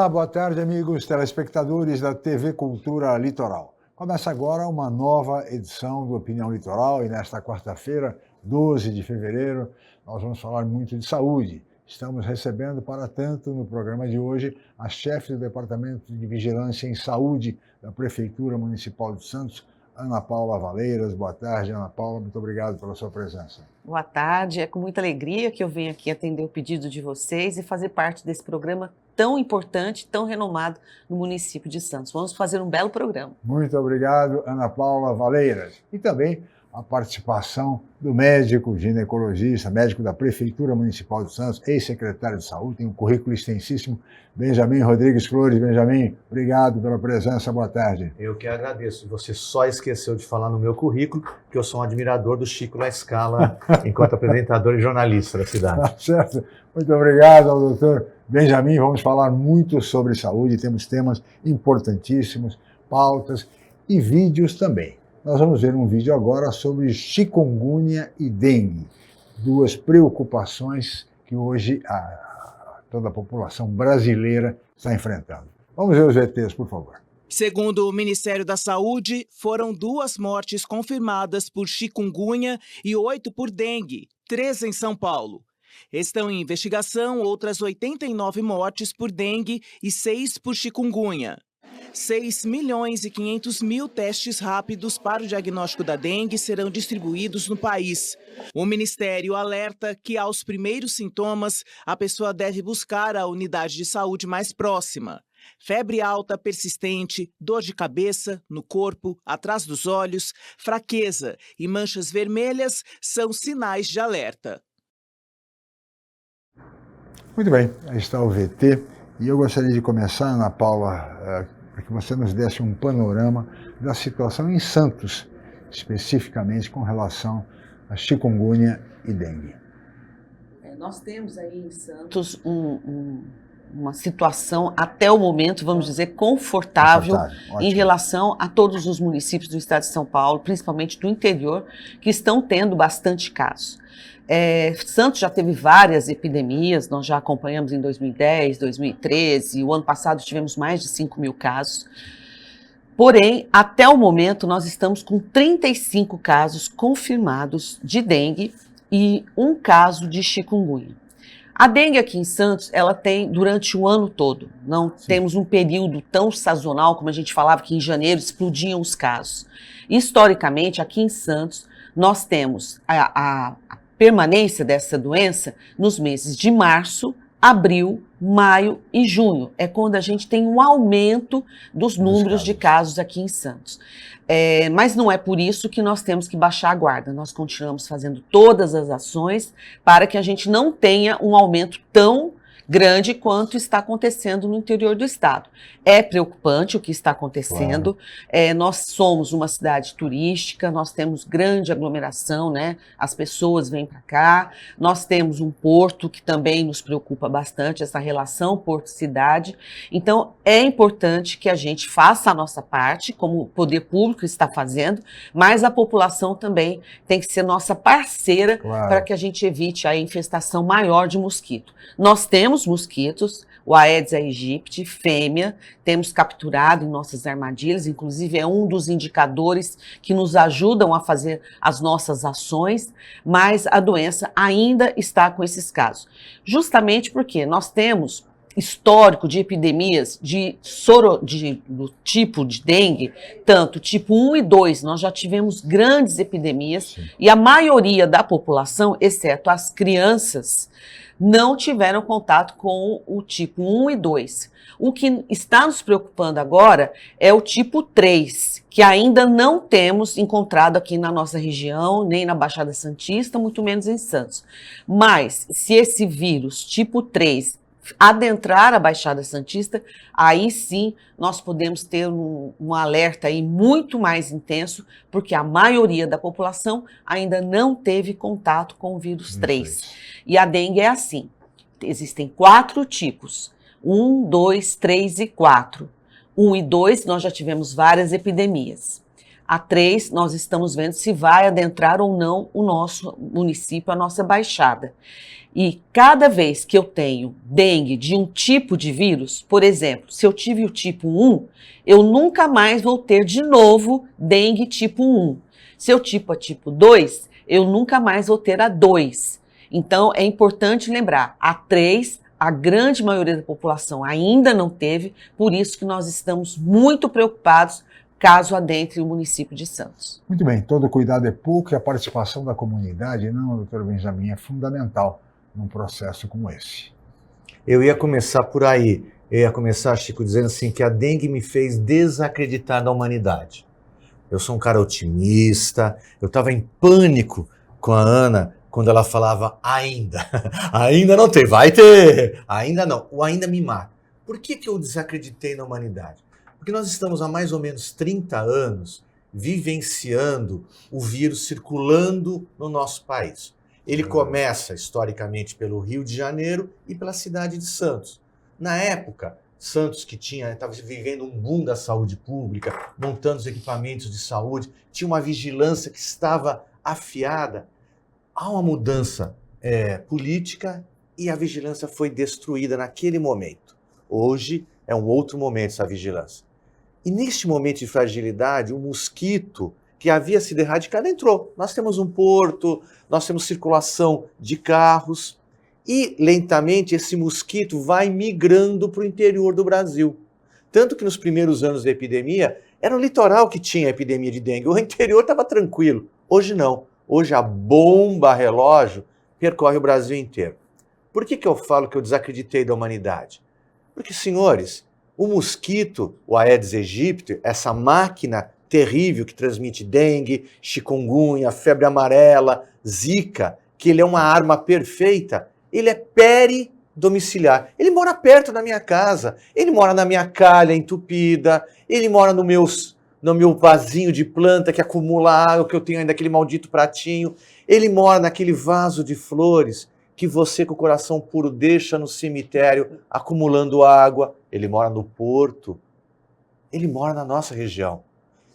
Olá, boa tarde, amigos telespectadores da TV Cultura Litoral. Começa agora uma nova edição do Opinião Litoral e nesta quarta-feira, 12 de fevereiro, nós vamos falar muito de saúde. Estamos recebendo para tanto no programa de hoje a chefe do Departamento de Vigilância em Saúde da Prefeitura Municipal de Santos, Ana Paula Valeiras. Boa tarde, Ana Paula, muito obrigado pela sua presença. Boa tarde, é com muita alegria que eu venho aqui atender o pedido de vocês e fazer parte desse programa tão importante, tão renomado no município de Santos. Vamos fazer um belo programa. Muito obrigado, Ana Paula Valeiras. E também a participação do médico ginecologista, médico da Prefeitura Municipal de Santos, ex-secretário de Saúde, tem um currículo extensíssimo, Benjamin Rodrigues Flores. Benjamin, obrigado pela presença, boa tarde. Eu que agradeço. Você só esqueceu de falar no meu currículo que eu sou um admirador do Chico La Scala enquanto apresentador e jornalista da cidade. Tá certo. Muito obrigado ao doutor Benjamin. Vamos falar muito sobre saúde, temos temas importantíssimos, pautas e vídeos também. Nós vamos ver um vídeo agora sobre chikungunya e dengue, duas preocupações que hoje toda a população brasileira está enfrentando. Vamos ver os VTs, por favor. Segundo o Ministério da Saúde, foram 2 mortes confirmadas por chikungunya e 8 por dengue, 3 em São Paulo. Estão em investigação outras 89 mortes por dengue e 6 por chikungunya. 6.500.000 testes rápidos para o diagnóstico da dengue serão distribuídos no país. O Ministério alerta que, aos primeiros sintomas, a pessoa deve buscar a unidade de saúde mais próxima. Febre alta persistente, dor de cabeça, no corpo, atrás dos olhos, fraqueza e manchas vermelhas são sinais de alerta. Muito bem, aí está o VT. E eu gostaria de começar, Ana Paula, para que você nos desse um panorama da situação em Santos, especificamente com relação a chikungunya e dengue. Nós temos aí em Santos uma situação, até o momento, vamos dizer, confortável em relação a todos os municípios do estado de São Paulo, principalmente do interior, que estão tendo bastante casos. Santos já teve várias epidemias, nós já acompanhamos em 2010, 2013, e o ano passado tivemos mais de 5.000 casos. Porém, até o momento, nós estamos com 35 casos confirmados de dengue e 1 caso de chikungunya. A dengue aqui em Santos, ela tem durante o ano todo, não temos um período tão sazonal como a gente falava que em janeiro explodiam os casos. Historicamente, aqui em Santos, nós temos a permanência dessa doença nos meses de março, abril, maio e junho. É quando a gente tem um aumento dos números de casos aqui em Santos. Mas não é por isso que nós temos que baixar a guarda. Nós continuamos fazendo todas as ações para que a gente não tenha um aumento tão grande quanto está acontecendo no interior do estado. É preocupante o que está acontecendo. Claro. Nós somos uma cidade turística, nós temos grande aglomeração, né? As pessoas vêm para cá. Nós temos um porto que também nos preocupa bastante, essa relação porto-cidade. Então, é importante que a gente faça a nossa parte, como o poder público está fazendo, mas a população também tem que ser nossa parceira, claro, para que a gente evite a infestação maior de mosquito. Nós temos mosquitos, o Aedes aegypti, fêmea, temos capturado em nossas armadilhas, inclusive é um dos indicadores que nos ajudam a fazer as nossas ações, mas a doença ainda está com esses casos. Justamente porque nós temos histórico de epidemias do tipo de dengue, tanto tipo 1 e 2, nós já tivemos grandes epidemias. Sim. E a maioria da população, exceto as crianças, não tiveram contato com o tipo 1 e 2. O que está nos preocupando agora é o tipo 3, que ainda não temos encontrado aqui na nossa região, nem na Baixada Santista, muito menos em Santos. Mas, se esse vírus tipo 3 adentrar a Baixada Santista, aí sim nós podemos ter um alerta aí muito mais intenso, porque a maioria da população ainda não teve contato com o vírus 3. E a dengue é assim, existem 4 tipos, 1, 2, 3 e 4. 1 e 2 nós já tivemos várias epidemias. A 3, nós estamos vendo se vai adentrar ou não o nosso município, a nossa baixada. E cada vez que eu tenho dengue de um tipo de vírus, por exemplo, se eu tive o tipo 1, eu nunca mais vou ter de novo dengue tipo 1. Se eu tipo a tipo 2, eu nunca mais vou ter a 2. Então, é importante lembrar, a 3, a grande maioria da população ainda não teve, por isso que nós estamos muito preocupados caso adentre o município de Santos. Muito bem, todo cuidado é pouco e a participação da comunidade, não, doutor Benjamin, é fundamental num processo como esse. Eu ia começar por aí. Eu ia começar, Chico, dizendo assim que a dengue me fez desacreditar na humanidade. Eu sou um cara otimista, eu estava em pânico com a Ana quando ela falava ainda. Ainda não tem, vai ter, ainda não. O ainda me mata. Por que eu desacreditei na humanidade? Porque nós estamos há mais ou menos 30 anos vivenciando o vírus circulando no nosso país. Ele começa, historicamente, pelo Rio de Janeiro e pela cidade de Santos. Na época, Santos, que estava vivendo um boom da saúde pública, montando os equipamentos de saúde, tinha uma vigilância que estava afiada. Há uma mudança política e a vigilância foi destruída naquele momento. Hoje é um outro momento essa vigilância. E neste momento de fragilidade, o mosquito que havia sido erradicado entrou. Nós temos um porto, nós temos circulação de carros e lentamente esse mosquito vai migrando para o interior do Brasil. Tanto que nos primeiros anos da epidemia, era o litoral que tinha a epidemia de dengue, o interior estava tranquilo. Hoje não. Hoje a bomba relógio percorre o Brasil inteiro. Por que eu falo que eu desacreditei da humanidade? Porque, senhores, o mosquito, o Aedes aegypti, essa máquina terrível que transmite dengue, chikungunya, febre amarela, zika, que ele é uma arma perfeita, ele é peridomiciliar. Ele mora perto da minha casa, ele mora na minha calha entupida, ele mora no meu vasinho de planta que acumula água, que eu tenho ainda aquele maldito pratinho, ele mora naquele vaso de flores que você com o coração puro deixa no cemitério acumulando água, ele mora no porto, ele mora na nossa região.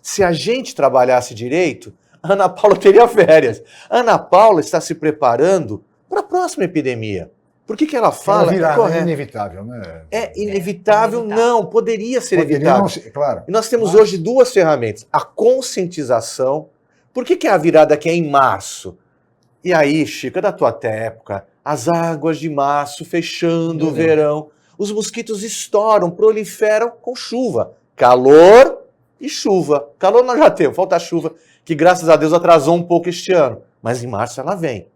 Se a gente trabalhasse direito, a Ana Paula teria férias. A Ana Paula está se preparando para a próxima epidemia. Por que ela fala? É inevitável, né? É inevitável, não. Poderia ser evitável. Não ser, claro. E nós temos hoje duas ferramentas. A conscientização. Por que a virada aqui é em março? E aí, Chico, é da tua época, as águas de março fechando o verão. Os mosquitos estouram, proliferam com chuva. Calor e chuva. Calor nós já temos, falta chuva, que graças a Deus atrasou um pouco este ano. Mas em março ela vem.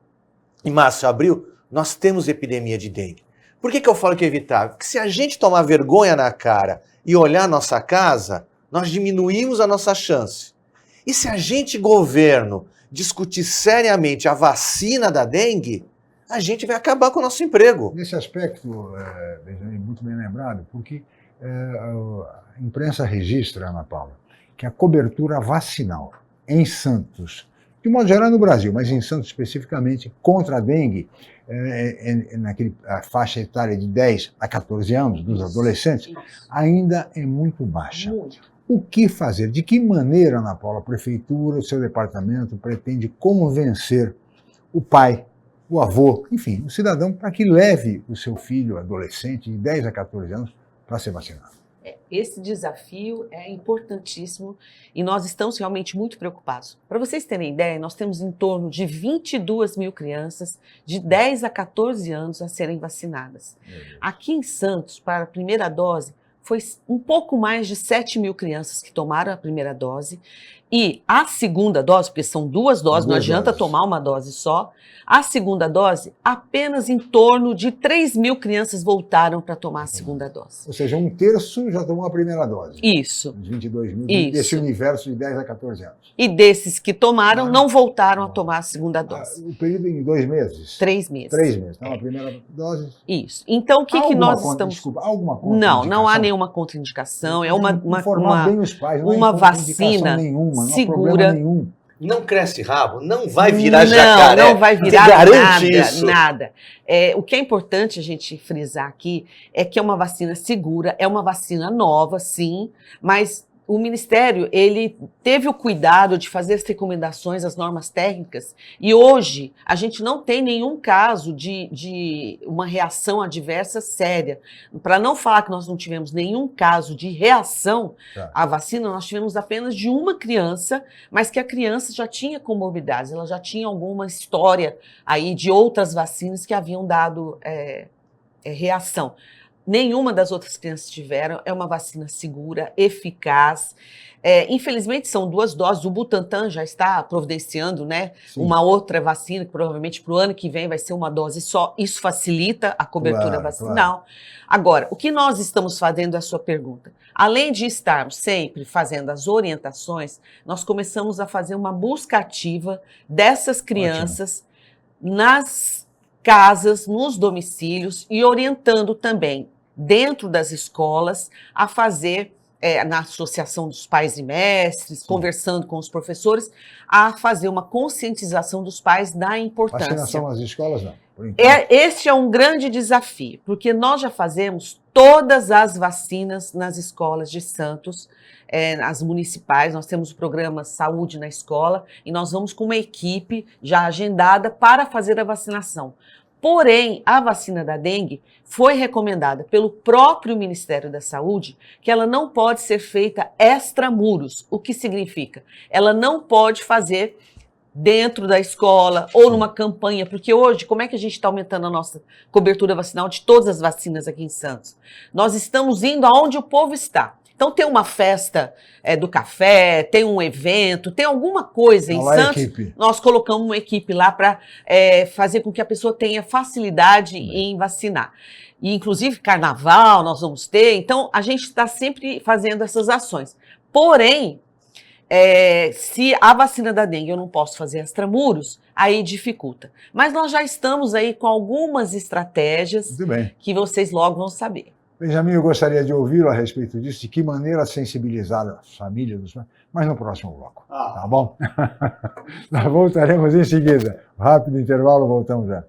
Em março e abril, nós temos epidemia de dengue. Por que eu falo que é evitável? Porque se a gente tomar vergonha na cara e olhar a nossa casa, nós diminuímos a nossa chance. E se a gente, governo, discutir seriamente a vacina da dengue, a gente vai acabar com o nosso emprego. Nesse aspecto, Benjamin, muito bem lembrado, porque a imprensa registra, Ana Paula, que a cobertura vacinal em Santos, de modo geral no Brasil, mas em Santos especificamente, contra a dengue, a faixa etária de 10 a 14 anos, dos adolescentes, ainda é muito baixa. Muito. O que fazer? De que maneira, Ana Paula, a prefeitura, o seu departamento pretende convencer o pai, o avô, enfim, o cidadão, para que leve o seu filho adolescente de 10 a 14 anos para ser vacinado? Esse desafio é importantíssimo e nós estamos realmente muito preocupados. Para vocês terem ideia, nós temos em torno de 22 mil crianças de 10 a 14 anos a serem vacinadas. Aqui em Santos, para a primeira dose, foi um pouco mais de 7 mil crianças que tomaram a primeira dose. E a segunda dose, porque são duas doses, não adianta tomar uma dose só, a segunda dose, apenas em torno de 3 mil crianças voltaram para tomar a segunda dose. Ou seja, um terço já tomou a primeira dose. Isso. Os 22 mil, desse universo de 10 a 14 anos. E desses que tomaram, não voltaram a tomar a segunda dose. O período em 2 meses? 3 meses. 3 meses. Então, a primeira dose... Isso. Então, o que nós estamos... Desculpa, há alguma contraindicação? Não há nenhuma contraindicação. É uma bem os pais, uma vacina nenhuma, segura. Não cresce rabo, não vai virar jacaré. Não vai virar nada, nada. O que é importante a gente frisar aqui é que é uma vacina segura, é uma vacina nova, sim, mas o Ministério, ele teve o cuidado de fazer as recomendações, as normas técnicas, e hoje a gente não tem nenhum caso de uma reação adversa séria. Para não falar que nós não tivemos nenhum caso de reação à vacina, nós tivemos apenas de uma criança, mas que a criança já tinha comorbidades, ela já tinha alguma história aí de outras vacinas que haviam dado reação. Nenhuma das outras crianças tiveram, é uma vacina segura, eficaz. Infelizmente, são 2 doses. O Butantan já está providenciando, né, uma outra vacina, que provavelmente para o ano que vem vai ser uma dose só. Isso facilita a cobertura vacinal. Claro. Agora, o que nós estamos fazendo é a sua pergunta. Além de estarmos sempre fazendo as orientações, nós começamos a fazer uma busca ativa dessas crianças nas casas, nos domicílios e orientando também dentro das escolas a fazer, na associação dos pais e mestres, conversando com os professores, a fazer uma conscientização dos pais da importância. Vacinação nas escolas, não. Este é um grande desafio, porque nós já fazemos todas as vacinas nas escolas de Santos, as municipais. Nós temos o programa Saúde na Escola e nós vamos com uma equipe já agendada para fazer a vacinação. Porém, a vacina da dengue foi recomendada pelo próprio Ministério da Saúde que ela não pode ser feita extramuros. O que significa? Ela não pode fazer dentro da escola ou numa campanha, porque hoje, como é que a gente está aumentando a nossa cobertura vacinal de todas as vacinas aqui em Santos? Nós estamos indo aonde o povo está. Então tem uma festa do café, tem um evento, tem alguma coisa em Santos, nós colocamos uma equipe lá para fazer com que a pessoa tenha facilidade em vacinar. E inclusive carnaval nós vamos ter, então a gente está sempre fazendo essas ações. Porém, se a vacina da dengue eu não posso fazer extramuros, aí dificulta. Mas nós já estamos aí com algumas estratégias que vocês logo vão saber. Benjamin, eu gostaria de ouvi-lo a respeito disso, de que maneira sensibilizar as famílias, mas no próximo bloco, tá bom? Nós voltaremos em seguida. Rápido intervalo, voltamos já.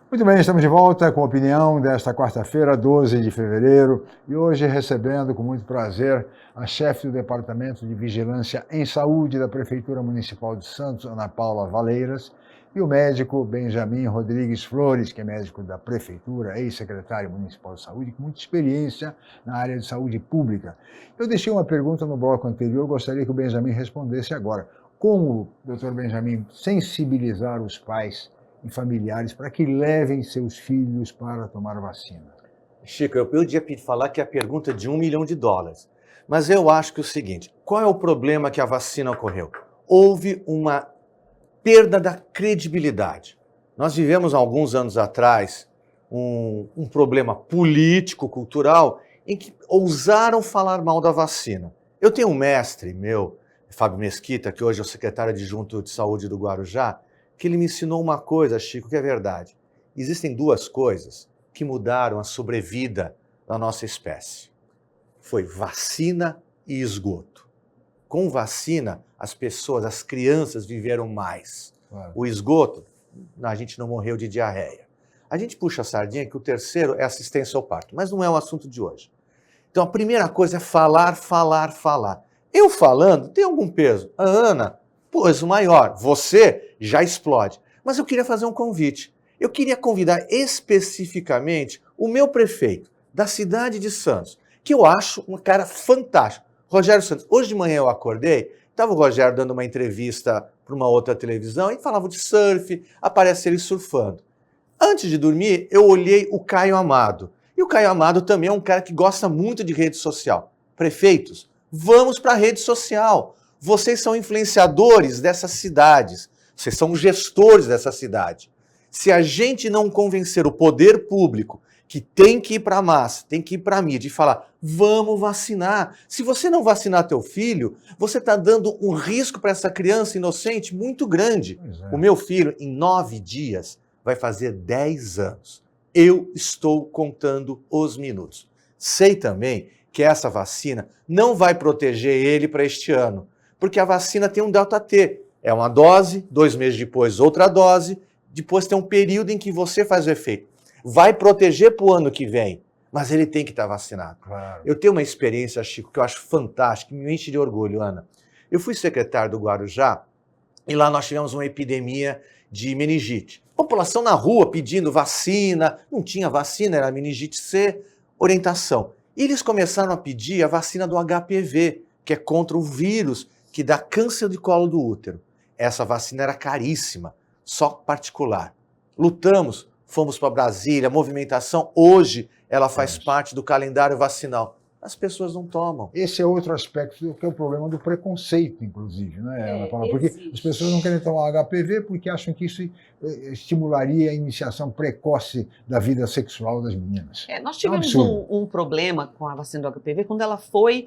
Muito bem, estamos de volta com a opinião desta quarta-feira, 12 de fevereiro, e hoje recebendo com muito prazer a chefe do Departamento de Vigilância em Saúde da Prefeitura Municipal de Santos, Ana Paula Valeiras, e o médico Benjamin Rodrigues Flores, que é médico da Prefeitura, ex-secretário municipal de saúde, com muita experiência na área de saúde pública. Eu deixei uma pergunta no bloco anterior, gostaria que o Benjamin respondesse agora. Como, doutor Benjamin, sensibilizar os pais e familiares para que levem seus filhos para tomar vacina? Chico, eu podia falar que é a pergunta de $1 milhão, mas eu acho que é o seguinte, qual é o problema que a vacina ocorreu? Houve uma perda da credibilidade. Nós vivemos alguns anos atrás um problema político-cultural em que ousaram falar mal da vacina. Eu tenho um mestre meu, Fábio Mesquita, que hoje é o secretário adjunto de saúde do Guarujá, que ele me ensinou uma coisa, Chico, que é verdade. Existem 2 coisas que mudaram a sobrevida da nossa espécie. Foi vacina e esgoto. Com vacina, as pessoas, as crianças viveram mais. O esgoto, a gente não morreu de diarreia. A gente puxa a sardinha que o terceiro é assistência ao parto, mas não é o assunto de hoje. Então a primeira coisa é falar, falar, falar. Eu falando, tem algum peso? A Ana, peso maior. Você já explode. Mas eu queria fazer um convite. Eu queria convidar especificamente o meu prefeito da cidade de Santos, que eu acho um cara fantástico, Rogério Santos. Hoje de manhã eu acordei, estava o Rogério dando uma entrevista para uma outra televisão e falava de surf, aparece ele surfando. Antes de dormir, eu olhei o Caio Amado. E o Caio Amado também é um cara que gosta muito de rede social. Prefeitos, vamos para a rede social. Vocês são influenciadores dessas cidades. Vocês são gestores dessa cidade. Se a gente não convencer o poder público que tem que ir para a massa, tem que ir para a mídia e falar, vamos vacinar. Se você não vacinar teu filho, você está dando um risco para essa criança inocente muito grande. O meu filho, em 9 dias, vai fazer 10 anos. Eu estou contando os minutos. Sei também que essa vacina não vai proteger ele para este ano, porque a vacina tem um delta T. É uma dose, 2 meses depois outra dose, depois tem um período em que você faz o efeito. Vai proteger para o ano que vem, mas ele tem que estar vacinado. Claro. Eu tenho uma experiência, Chico, que eu acho fantástica, que me enche de orgulho, Ana. Eu fui secretário do Guarujá e lá nós tivemos uma epidemia de meningite. População na rua pedindo vacina, não tinha vacina, era meningite C, orientação. E eles começaram a pedir a vacina do HPV, que é contra o vírus que dá câncer de colo do útero. Essa vacina era caríssima, só particular. Lutamos, fomos para Brasília, movimentação, hoje ela faz parte do calendário vacinal. As pessoas não tomam. Esse é outro aspecto que é o problema do preconceito, inclusive, né? Porque as pessoas não querem tomar HPV porque acham que isso estimularia a iniciação precoce da vida sexual das meninas. Nós tivemos um problema com a vacina do HPV quando ela foi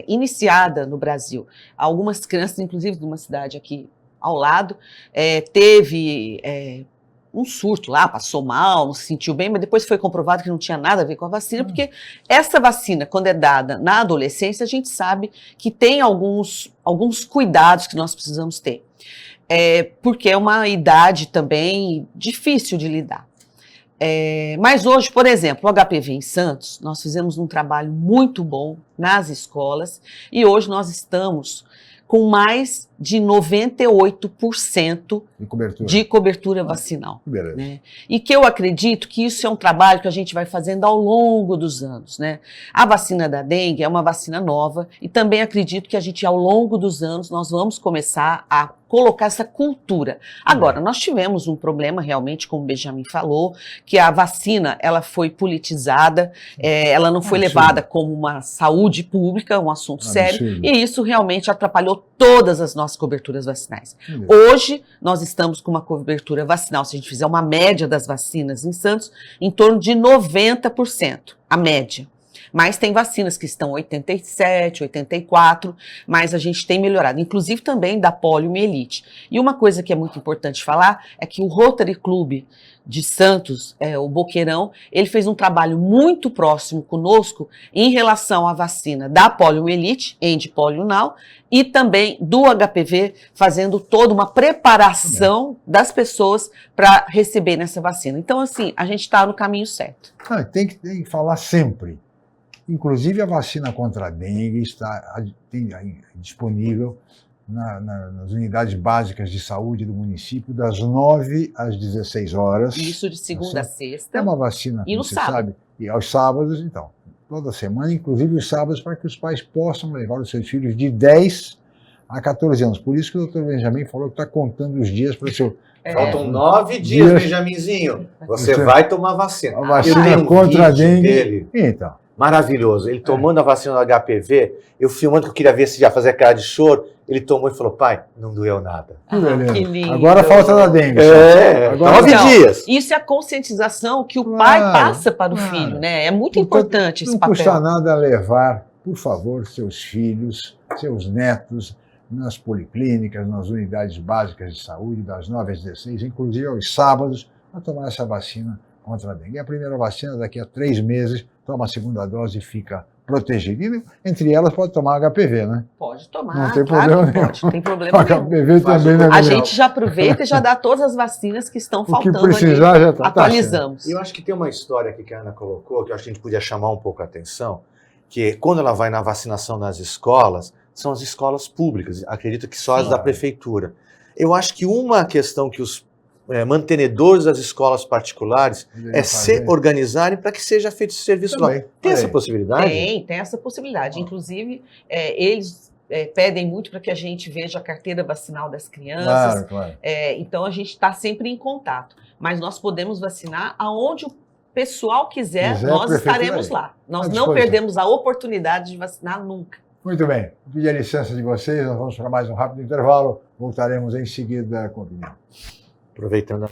iniciada no Brasil. Algumas crianças, inclusive de uma cidade aqui ao lado, teve um surto lá, passou mal, não se sentiu bem, mas depois foi comprovado que não tinha nada a ver com a vacina, porque essa vacina, quando é dada na adolescência, a gente sabe que tem alguns cuidados que nós precisamos ter. Porque é uma idade também difícil de lidar. Mas hoje, por exemplo, o HPV em Santos, nós fizemos um trabalho muito bom nas escolas e hoje nós estamos com mais de 98% de cobertura vacinal. Né? E que eu acredito que isso é um trabalho que a gente vai fazendo ao longo dos anos. Né? A vacina da dengue é uma vacina nova e também acredito que a gente, ao longo dos anos, nós vamos começar a colocar essa cultura. Agora, nós tivemos um problema realmente, como o Benjamin falou, que a vacina ela foi politizada, ela não foi levada como uma saúde pública, um assunto sério, e isso realmente atrapalhou todas as nossas coberturas vacinais. Hoje, nós estamos com uma cobertura vacinal, se a gente fizer uma média das vacinas em Santos, em torno de 90%, a média. Mas tem vacinas que estão 87, 84, mas a gente tem melhorado, inclusive também da poliomielite. E uma coisa que é muito importante falar é que o Rotary Club de Santos, o Boqueirão, ele fez um trabalho muito próximo conosco em relação à vacina da poliomielite, End-Polio-Now, e também do HPV, fazendo toda uma preparação das pessoas para receberem essa vacina. Então, assim, a gente está no caminho certo. Tem que falar sempre. Inclusive, a vacina contra a dengue está disponível nas unidades básicas de saúde do município, das 9 às 16 horas. Isso de segunda a sexta. É uma vacina, e no sábado. Sabe, e aos sábados, então, toda semana, inclusive os sábados, para que os pais possam levar os seus filhos de 10 a 14 anos. Por isso que o doutor Benjamin falou que está contando os dias para o seu... Faltam 9 dias, Benjaminzinho. Você vai tomar vacina. A vacina contra a dengue. Dele. Então. Maravilhoso. Ele tomando a vacina do HPV, eu filmando que eu queria ver se já fazia cara de choro, ele tomou e falou, pai, não doeu nada. Que lindo. Agora falta da dengue. Agora 9 dias. Isso é a conscientização que o pai passa para o filho, né? É muito importante esse papel. Não custa nada levar, por favor, seus filhos, seus netos, nas policlínicas, nas unidades básicas de saúde, das 9 às 16, inclusive aos sábados, para tomar essa vacina contra a dengue. É a primeira vacina, daqui a 3 meses, toma a segunda dose e fica protegido. E, entre elas, pode tomar HPV, né? Pode tomar, não tem problema nenhum. Não tem problema nenhum. HPV também não é A gente já aproveita e já dá todas as vacinas que estão faltando. O que precisar ali. Já está. Atualizamos. Eu acho que tem uma história aqui que a Ana colocou, que eu acho que a gente podia chamar um pouco a atenção, que quando ela vai na vacinação nas escolas, são as escolas públicas, acredito que só as da prefeitura. Eu acho que uma questão que os mantenedores das escolas particulares se organizarem para que seja feito esse serviço lá. Tem essa possibilidade? Tem essa possibilidade. Inclusive, eles pedem muito para que a gente veja a carteira vacinal das crianças. Claro. Então, a gente está sempre em contato. Mas nós podemos vacinar aonde o pessoal quiser, nós estaremos lá. Nós não perdemos a oportunidade de vacinar nunca. Muito bem. Vou pedir a licença de vocês, nós vamos para mais um rápido intervalo. Voltaremos em seguida com a opinião. Aproveitando.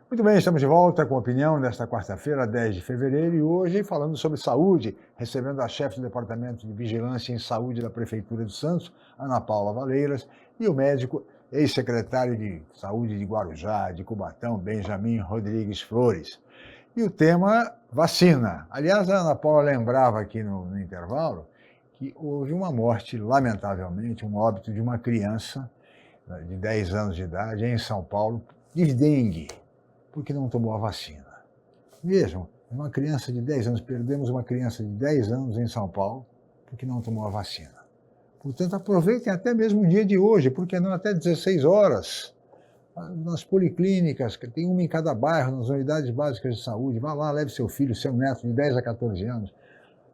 Muito bem, estamos de volta com a opinião nesta quarta-feira, 10 de fevereiro, e hoje falando sobre saúde, recebendo a chefe do Departamento de Vigilância em Saúde da Prefeitura de Santos, Ana Paula Valeiras, e o médico ex-secretário de Saúde de Guarujá, de Cubatão, Benjamin Rodrigues Flores. E o tema, vacina. Aliás, a Ana Paula lembrava aqui no intervalo que houve uma morte, lamentavelmente, um óbito de uma criança de 10 anos de idade em São Paulo, de dengue, porque não tomou a vacina. Vejam, uma criança de 10 anos, perdemos uma criança de 10 anos em São Paulo, porque não tomou a vacina. Portanto, aproveitem até mesmo o dia de hoje, porque não até 16 horas, nas policlínicas, que tem uma em cada bairro, nas unidades básicas de saúde, vá lá, leve seu filho, seu neto de 10 a 14 anos,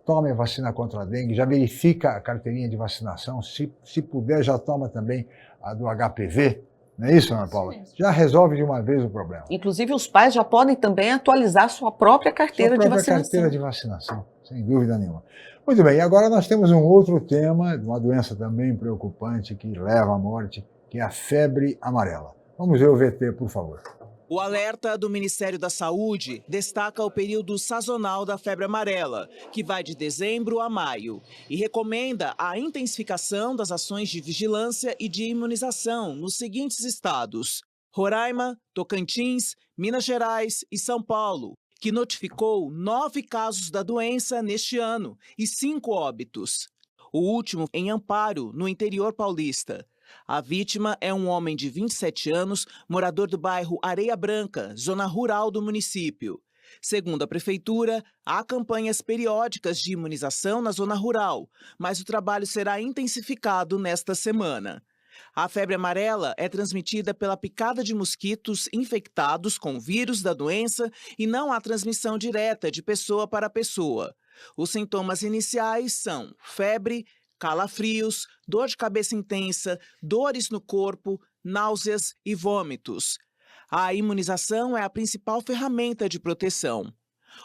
tome a vacina contra a dengue, já verifica a carteirinha de vacinação, se puder já toma também a do HPV, não é isso, Ana Paula? Já resolve de uma vez o problema. Inclusive, os pais já podem também atualizar sua própria carteira de vacinação. Carteira de vacinação, sem dúvida nenhuma. Muito bem, e agora nós temos um outro tema, uma doença também preocupante que leva à morte, que é a febre amarela. Vamos ver o VT, por favor. O alerta do Ministério da Saúde destaca o período sazonal da febre amarela, que vai de dezembro a maio, e recomenda a intensificação das ações de vigilância e de imunização nos seguintes estados: Roraima, Tocantins, Minas Gerais e São Paulo, que notificou 9 casos da doença neste ano e 5 óbitos. O último em Amparo, no interior paulista. A vítima é um homem de 27 anos, morador do bairro Areia Branca, zona rural do município. Segundo a prefeitura, há campanhas periódicas de imunização na zona rural, mas o trabalho será intensificado nesta semana. A febre amarela é transmitida pela picada de mosquitos infectados com o vírus da doença e não há transmissão direta de pessoa para pessoa. Os sintomas iniciais são febre, calafrios, dor de cabeça intensa, dores no corpo, náuseas e vômitos. A imunização é a principal ferramenta de proteção.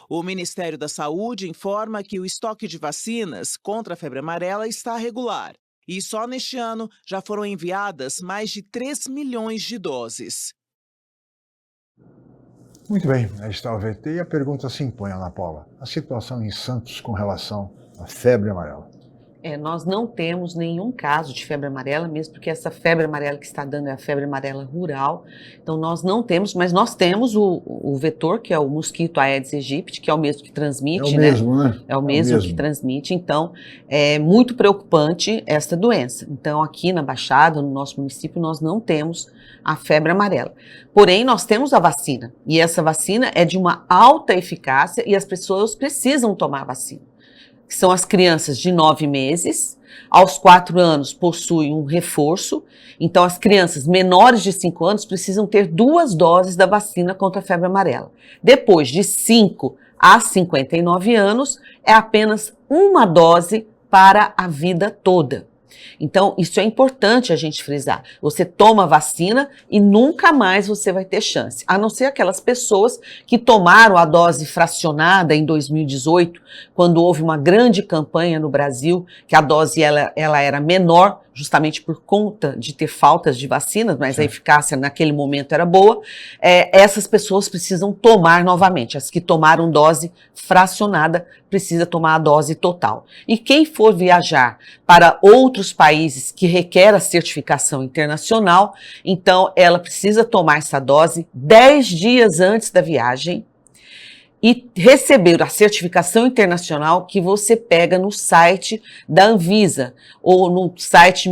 O Ministério da Saúde informa que o estoque de vacinas contra a febre amarela está regular e só neste ano já foram enviadas mais de 3 milhões de doses. Muito bem, aí está o VT e a pergunta se impõe, Ana Paula. A situação em Santos com relação à febre amarela. Nós não temos nenhum caso de febre amarela, mesmo porque essa febre amarela que está dando é a febre amarela rural. Então, nós não temos, mas nós temos o vetor, que é o mosquito Aedes aegypti, que é o mesmo que transmite, É o mesmo, né? É o mesmo que transmite. Então, é muito preocupante essa doença. Então, aqui na Baixada, no nosso município, nós não temos a febre amarela. Porém, nós temos a vacina. E essa vacina é de uma alta eficácia e as pessoas precisam tomar a vacina. Que são as crianças de 9 meses, aos 4 anos possuem um reforço, então as crianças menores de 5 anos precisam ter 2 doses da vacina contra a febre amarela. Depois de 5 a 59 anos, é apenas uma dose para a vida toda. Então, isso é importante a gente frisar. Você toma a vacina e nunca mais você vai ter chance. A não ser aquelas pessoas que tomaram a dose fracionada em 2018, quando houve uma grande campanha no Brasil, que a dose ela era menor, justamente por conta de ter faltas de vacinas, mas a eficácia naquele momento era boa. Essas pessoas precisam tomar novamente. As que tomaram dose fracionada precisa tomar a dose total. E quem for viajar para outros países que requer a certificação internacional, então ela precisa tomar essa dose 10 dias antes da viagem e receber a certificação internacional que você pega no site da Anvisa ou no site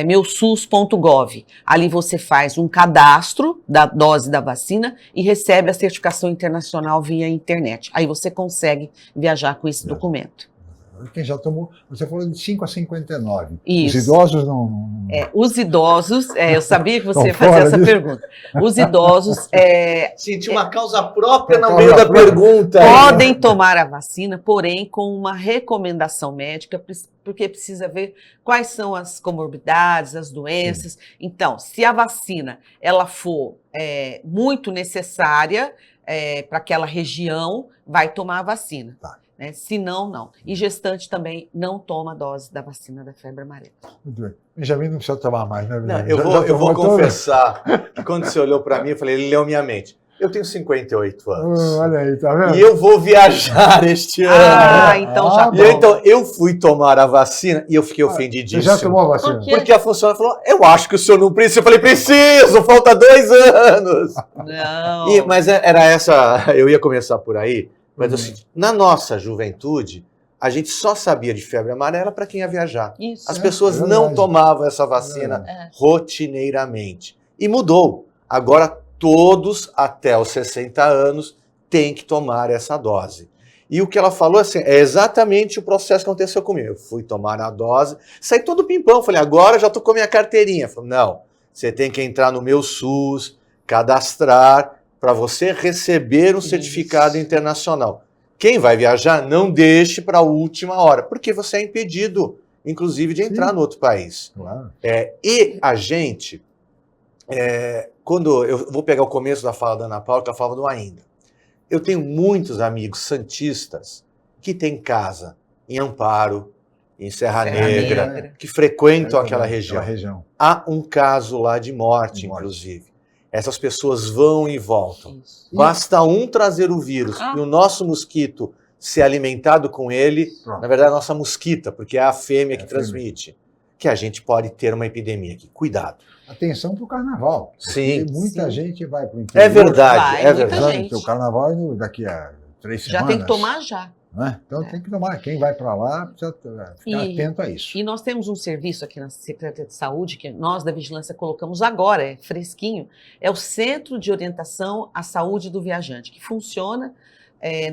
meusus.gov. Ali você faz um cadastro da dose da vacina e recebe a certificação internacional via internet. Aí você consegue viajar com esse documento. Quem já tomou, você falou de 5 a 59. Isso. Os idosos não... Os idosos, eu sabia que você ia fazer essa pergunta. Os idosos... Senti uma causa própria no meio da pergunta. Podem tomar a vacina, porém com uma recomendação médica, porque precisa ver quais são as comorbidades, as doenças. Sim. Então, se a vacina ela for muito necessária para aquela região, vai tomar a vacina. Tá. Se não, não. E gestante também não toma dose da vacina da febre amarela. Muito bem. Benjamin não precisa tomar mais, né, Benjamin? Não, eu vou confessar que quando você olhou para mim, eu falei, ele leu minha mente. Eu tenho 58 anos. Olha aí, tá vendo? E eu vou viajar este ano. Então já E então eu fui tomar a vacina e eu fiquei ofendidíssimo. Você já tomou a vacina? Por quê? Porque a funcionária falou, eu acho que o senhor não precisa. Eu falei, preciso, falta 2 anos. Não. Mas era essa, eu ia começar por aí, mas assim, na nossa juventude, a gente só sabia de febre amarela para quem ia viajar. Isso. As pessoas é não verdade. tomavam essa vacina É. rotineiramente. E mudou. Agora todos até os 60 anos têm que tomar essa dose. E o que ela falou assim, é exatamente o processo que aconteceu comigo. Eu fui tomar a dose, saí todo pimpão, falei, agora já tô com a minha carteirinha. Falei, não, você tem que entrar no meu SUS, cadastrar, para você receber um certificado internacional. Quem vai viajar, não deixe para a última hora, porque você é impedido, inclusive, de entrar no outro país. Claro. E a gente, quando eu vou pegar o começo da fala da Ana Paula, que ela falava do ainda. Eu tenho muitos amigos santistas que têm casa em Amparo, em Serra Negra, que frequentam aquela região. Há um caso lá de morte, inclusive. Essas pessoas vão e voltam. Isso. Basta um trazer o vírus e o nosso mosquito ser alimentado com ele, na verdade a nossa mosquita, porque é a fêmea que transmite, que a gente pode ter uma epidemia aqui. Cuidado. Atenção para o carnaval. Sim. Muita gente vai para o interior. É verdade, Vai, é muita verdade. gente. O carnaval é daqui a 3 semanas. Já tem que tomar já. Né? Então tem que tomar. Quem vai para lá precisa ficar atento a isso. E nós temos um serviço aqui na Secretaria de Saúde, que nós da Vigilância colocamos agora, é fresquinho, é o Centro de Orientação à Saúde do Viajante, que funciona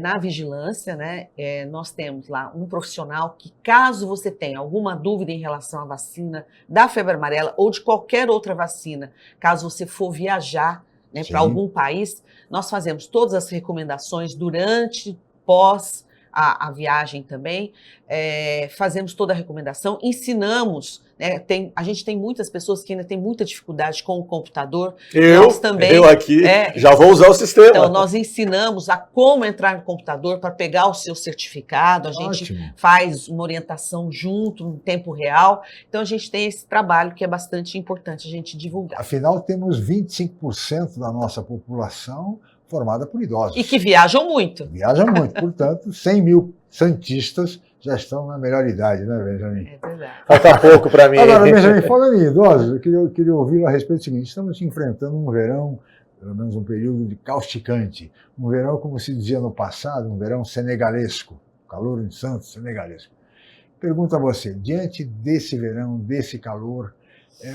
na vigilância, né? Nós temos lá um profissional que, caso você tenha alguma dúvida em relação à vacina da febre amarela ou de qualquer outra vacina, caso você for viajar, né, para algum país, nós fazemos todas as recomendações durante, pós a viagem também, fazemos toda a recomendação, ensinamos, né, a gente tem muitas pessoas que ainda têm muita dificuldade com o computador. Nós também, eu aqui, já vou usar o sistema. Então, nós ensinamos a como entrar no computador para pegar o seu certificado, a gente faz uma orientação junto, em tempo real. Então, a gente tem esse trabalho que é bastante importante a gente divulgar. Afinal, temos 25% da nossa população formada por idosos. E que viajam muito. Viajam muito, portanto, 100 mil santistas já estão na melhor idade, né, Benjamin? É verdade. Falta pouco para mim. Agora, Benjamin, falando em idosos, eu queria ouvi-lo a respeito do seguinte: estamos enfrentando um verão, pelo menos um período de causticante, um verão, como se dizia no passado, um verão senegalesco, calor em Santos, senegalesco. Pergunto a você, diante desse verão, desse calor,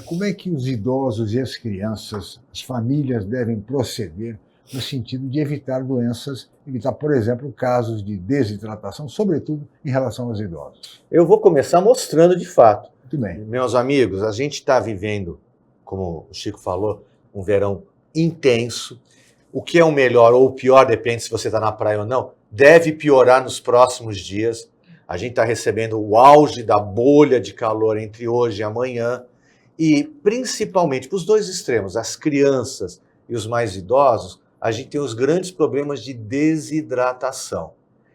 como é que os idosos e as crianças, as famílias devem proceder no sentido de evitar doenças, evitar, por exemplo, casos de desidratação, sobretudo em relação aos idosos? Eu vou começar mostrando de fato. Muito bem. Meus amigos, a gente está vivendo, como o Chico falou, um verão intenso. O que é o melhor ou o pior, depende se você está na praia ou não, deve piorar nos próximos dias. A gente está recebendo o auge da bolha de calor entre hoje e amanhã. E, principalmente, para os dois extremos, as crianças e os mais idosos, a gente tem os grandes problemas de desidratação.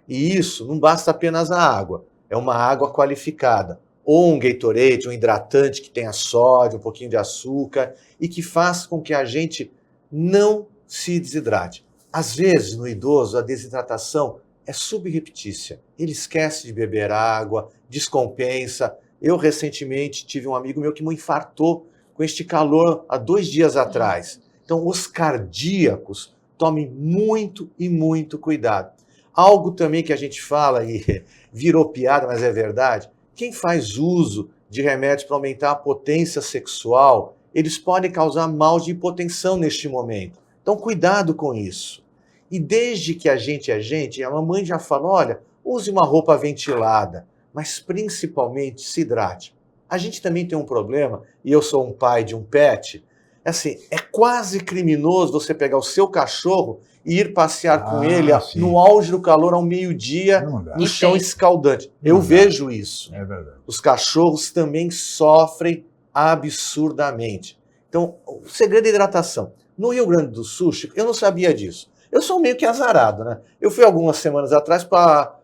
E isso não basta apenas a água, é uma água qualificada, ou um Gatorade, um hidratante que tenha sódio, um pouquinho de açúcar, e que faz com que a gente não se desidrate. Às vezes, no idoso, a desidratação é subreptícia. Ele esquece de beber água, descompensa. Eu, recentemente, tive um amigo meu que me infartou com este calor há 2 dias atrás. Então, os cardíacos, tomem muito e muito cuidado. Algo também que a gente fala e virou piada, mas é verdade, quem faz uso de remédios para aumentar a potência sexual, eles podem causar mal de hipotensão neste momento. Então, cuidado com isso. E desde que a gente é gente, a mamãe já falou, olha, use uma roupa ventilada, mas principalmente se hidrate. A gente também tem um problema, e eu sou um pai de um pet, assim, é quase criminoso você pegar o seu cachorro e ir passear com ele no auge do calor ao meio-dia, no chão escaldante. Eu vejo isso. É verdade. Os cachorros também sofrem absurdamente. Então, o segredo é a hidratação. No Rio Grande do Sul, eu não sabia disso. Eu sou meio que azarado, né? Eu fui algumas semanas atrás para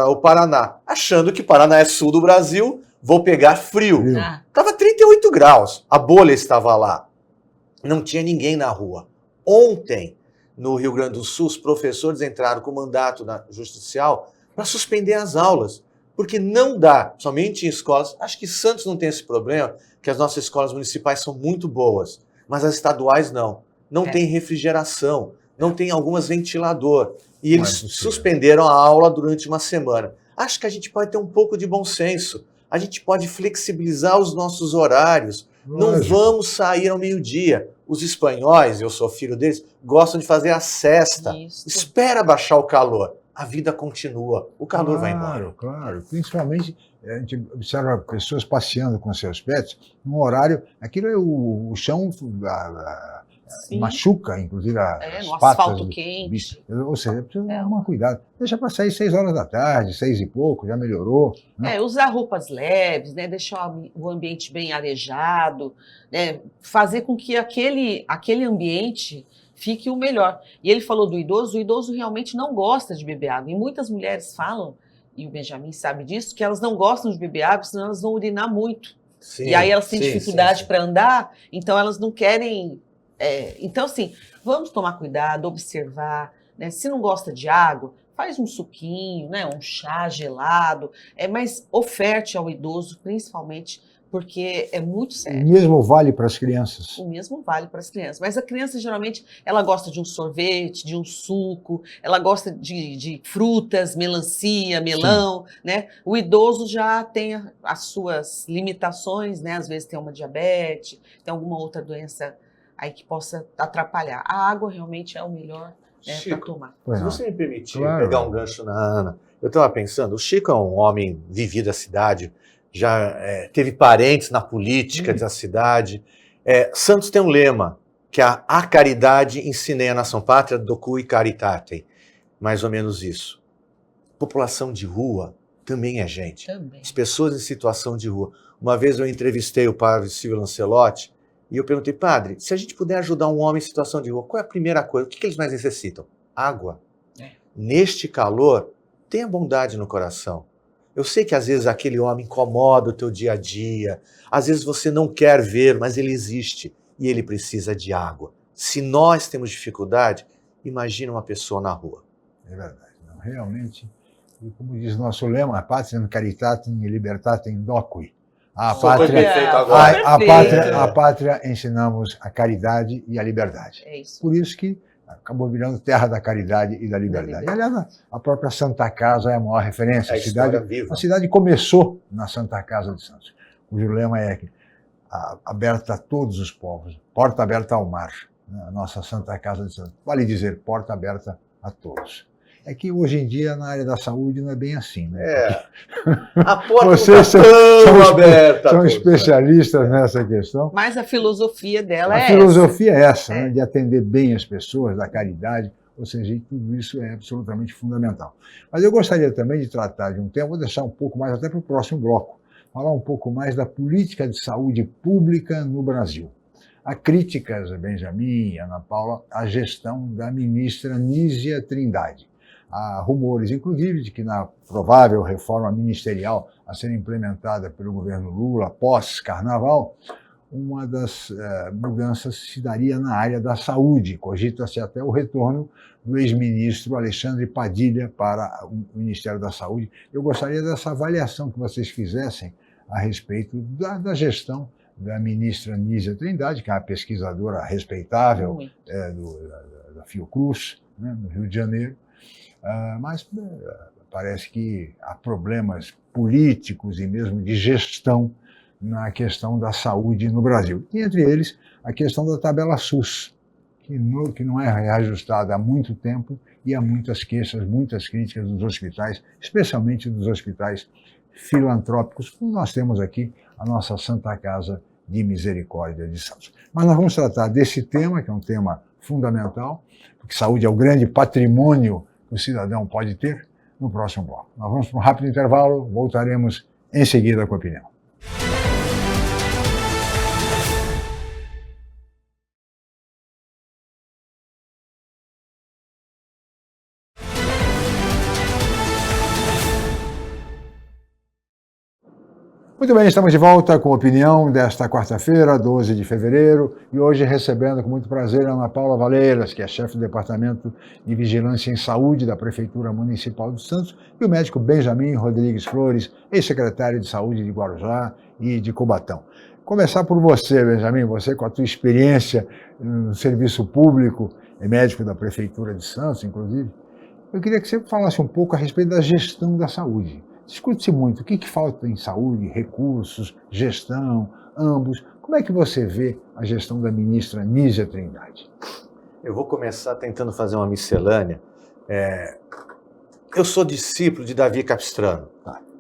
o Paraná, achando que Paraná é sul do Brasil, vou pegar frio. Estava 38 graus, a bolha estava lá. Não tinha ninguém na rua. Ontem, no Rio Grande do Sul, os professores entraram com mandato na judicial para suspender as aulas, porque não dá, somente em escolas, acho que Santos não tem esse problema, que as nossas escolas municipais são muito boas, mas as estaduais não tem refrigeração, não tem algumas ventilador, e eles suspenderam a aula durante uma semana. Acho que a gente pode ter um pouco de bom senso, a gente pode flexibilizar os nossos horários, não vamos sair ao meio-dia. Os espanhóis, eu sou filho deles, gostam de fazer a sesta. Isso. Espera baixar o calor. A vida continua. O calor vai embora. Claro. Principalmente, a gente observa pessoas passeando com seus pets num horário... Aquilo é o chão... machuca, inclusive, as no patas. Asfalto quente. Ou seja, precisa tomar cuidado. Deixa para sair 6 horas da tarde, 6 e pouco, já melhorou. Né? Usar roupas leves, né? Deixar o ambiente bem arejado, né? Fazer com que aquele ambiente fique o melhor. E ele falou do idoso, o idoso realmente não gosta de beber água. E muitas mulheres falam, e o Benjamin sabe disso, que elas não gostam de beber água, senão elas vão urinar muito. Sim, e aí elas têm dificuldade para andar, então elas não querem... Então, assim, vamos tomar cuidado, observar, né? Se não gosta de água, faz um suquinho, né? Um chá gelado, mas oferte ao idoso, principalmente, porque é muito sério. O mesmo vale para as crianças. O mesmo vale para as crianças. Mas a criança, geralmente, ela gosta de um sorvete, de um suco, ela gosta de frutas, melancia, melão, né? O idoso já tem as suas limitações, né? Às vezes tem uma diabetes, tem alguma outra doença aí que possa atrapalhar. A água realmente é o melhor para tomar. Se você me permitir pegar um gancho na Ana, eu estava pensando, o Chico é um homem vivido da cidade, já teve parentes na política da cidade. Santos tem um lema, que é a caridade ensinei a nação pátria, docui caritate. Mais ou menos isso. População de rua também é gente. Também. As pessoas em situação de rua. Uma vez eu entrevistei o padre Silvio Lancelotti, e eu perguntei, padre, se a gente puder ajudar um homem em situação de rua, qual é a primeira coisa? O que eles mais necessitam? Água. Neste calor, tenha bondade no coração. Eu sei que às vezes aquele homem incomoda o teu dia a dia, às vezes você não quer ver, mas ele existe e ele precisa de água. Se nós temos dificuldade, imagina uma pessoa na rua. É verdade. Não, realmente, como diz nosso lema, Patriam caritatem libertatem docui. A pátria ensinamos a caridade e a liberdade. É isso. Por isso que acabou virando terra da caridade e da liberdade. Aliás, a própria Santa Casa é a maior referência. A cidade começou na Santa Casa de Santos, cujo lema é aberta a todos os povos, porta aberta ao mar. A nossa Santa Casa de Santos. Vale dizer, porta aberta a todos. É que hoje em dia, na área da saúde, não é bem assim, né? A porta vocês são aberta. São especialistas nessa questão. Mas a filosofia dela A filosofia é essa, né? De atender bem as pessoas, da caridade, ou seja, tudo isso é absolutamente fundamental. Mas eu gostaria também de tratar de um tema, vou deixar um pouco mais até para o próximo bloco, falar um pouco mais da política de saúde pública no Brasil. Há críticas, Benjamin e Ana Paula, à gestão da ministra Nízia Trindade. Há rumores, inclusive, de que na provável reforma ministerial a ser implementada pelo governo Lula pós-carnaval, uma das mudanças se daria na área da saúde. Cogita-se até o retorno do ex-ministro Alexandre Padilha para o Ministério da Saúde. Eu gostaria dessa avaliação que vocês fizessem a respeito da gestão da ministra Nízia Trindade, que é uma pesquisadora respeitável da Fiocruz, né, no Rio de Janeiro. Mas parece que há problemas políticos e mesmo de gestão na questão da saúde no Brasil. E entre eles, a questão da tabela SUS, que não é reajustada há muito tempo e há muitas queixas, muitas críticas dos hospitais, especialmente dos hospitais filantrópicos, como nós temos aqui a nossa Santa Casa de Misericórdia de Santos. Mas nós vamos tratar desse tema, que é um tema fundamental, porque saúde é o grande patrimônio que o cidadão pode ter, no próximo bloco. Nós vamos para um rápido intervalo, voltaremos em seguida com a opinião. Muito bem, estamos de volta com a opinião desta quarta-feira, 12 de fevereiro, e hoje recebendo com muito prazer a Ana Paula Valeiras, que é chefe do Departamento de Vigilância em Saúde da Prefeitura Municipal de Santos, e o médico Benjamin Rodrigues Flores, ex-secretário de Saúde de Guarujá e de Cubatão. Começar por você, Benjamin, você com a tua experiência no serviço público, é médico da Prefeitura de Santos, inclusive, eu queria que você falasse um pouco a respeito da gestão da saúde. Discute-se muito o que falta em saúde, recursos, gestão, ambos. Como é que você vê a gestão da ministra Nízia Trindade? Eu vou começar tentando fazer uma miscelânea. Eu sou discípulo de Davi Capistrano,